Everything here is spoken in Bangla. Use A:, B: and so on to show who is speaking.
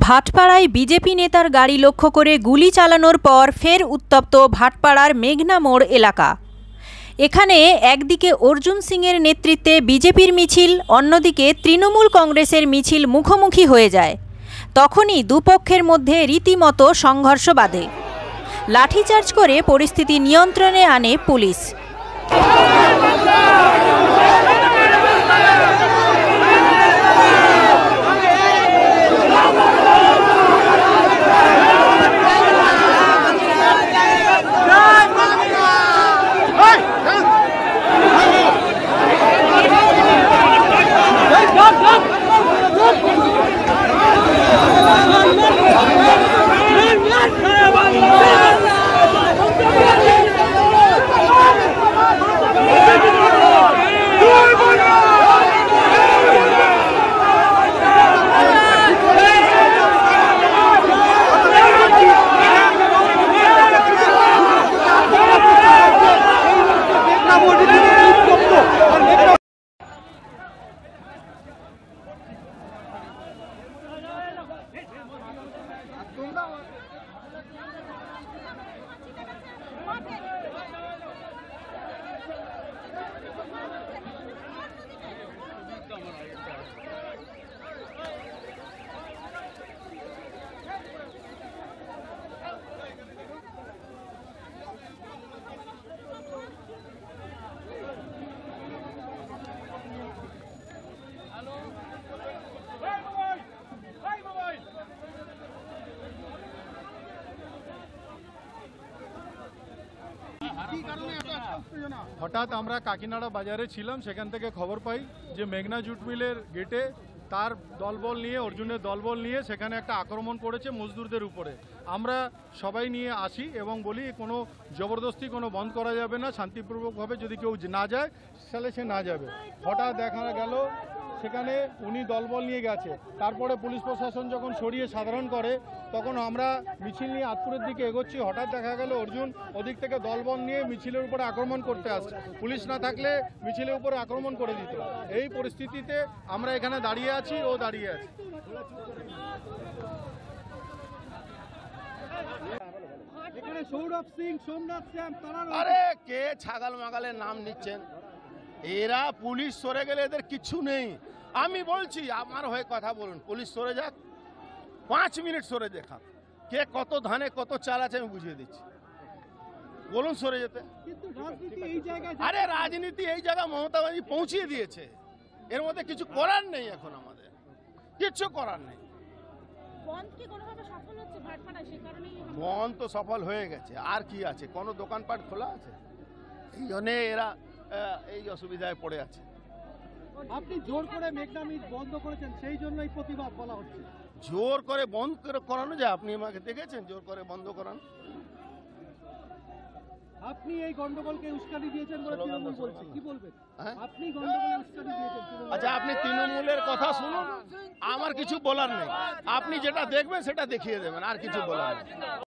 A: ভাটপাড়ায় বিজেপি নেতার গাড়ি লক্ষ্য করে গুলি চালানোর পর ফের উত্তপ্ত ভাটপাড়ার মেঘনা মোড় এলাকা। এখানে একদিকে অর্জুন সিংয়ের নেতৃত্বে বিজেপির মিছিল, অন্যদিকে তৃণমূল কংগ্রেসের মিছিল মুখোমুখি হয়ে যায়। তখনই দুপক্ষের মধ্যে রীতিমতো সংঘর্ষ বাধে। লাঠিচার্জ করে পরিস্থিতি নিয়ন্ত্রণে আনে পুলিশ।
B: হঠাৎ আমরা কাকিনাড়া বাজারে ছিলাম, সেখান থেকে খবর পাই যে মেঘনা জুট মিলের গেটে তার দলবল নিয়ে, অর্জুনের দলবল নিয়ে সেখানে একটা আক্রমণ করেছে মজদুরদের উপরে। আমরা সবাই নিয়ে আসি এবং বলি কোনো জবরদস্তি কোনো বন্ধ করা যাবে না, শান্তিপূর্বকভাবে যদি কেউ না যায় তাহলে সে না যাবে। হঠাৎ দেখা গেল সেখানে উনি দলবল নিয়ে গেছে। তারপরে পুলিশ প্রশাসন যখন সরিয়ে সাধারণ করে তখন আমরা মিছিল নিয়ে আতপুরের দিকে এগোচ্ছি। হঠাৎ দেখা গেল অর্জুন ওদিক থেকে দলবল নিয়ে মিছিলের উপরে আক্রমণ করতে আসছে। পুলিশ না থাকলে মিছিলের উপরে আক্রমণ করে দিত। এই পরিস্থিতিতে আমরা এখানে দাঁড়িয়ে আছি, ও দাঁড়িয়ে আছে।
C: আরে কে ছাগল মাগালের নাম নিচ্ছেন? এরা পুলিশ সরে গেলে এদের কিচ্ছু নেই। আমি বলছি আমার হয়ে কথা বলুন, পুলিশ সরে যাক, 5 মিনিট সরে দেখা, কে কত ধানে কত চাল আছে আমি বুঝিয়ে দিচ্ছি। বলুন সরে যেতে। আরে রাজনীতি এই জায়গায় মমতা ব্যানার্জি পৌঁছিয়ে দিয়েছে, এর মধ্যে কিছু করার নেই। এখন আমাদের কিচ্ছু করার নেই। বন্ধ তো সফল হয়ে গেছে, আর কি আছে? কোনো দোকানপাট খোলা আছে? এই জন্য এরা এই অসুবিধায় পড়ে আছে।
D: আপনি জোর করে মেঘনা মিট বন্ধ করেছেন, সেই জন্যই প্রতিবাদ বলা হচ্ছে।
C: জোর করে বন্ধ করে করানো যায়? আপনি আমাকে দেখেছেন জোর করে বন্ধ করান?
D: আপনি এই গন্ডগোলকে উস্কানি দিয়েছেন বলে তৃণমূল বলছে, কি বলবেন? আপনি গন্ডগোলে উস্কানি দিয়েছেন।
C: আচ্ছা, আপনি তৃণমূলের কথা শুনুন, আমার কিছু বলার নেই। আপনি যেটা দেখবেন সেটা দেখিয়ে দেবেন, আর কিছু বলার নেই।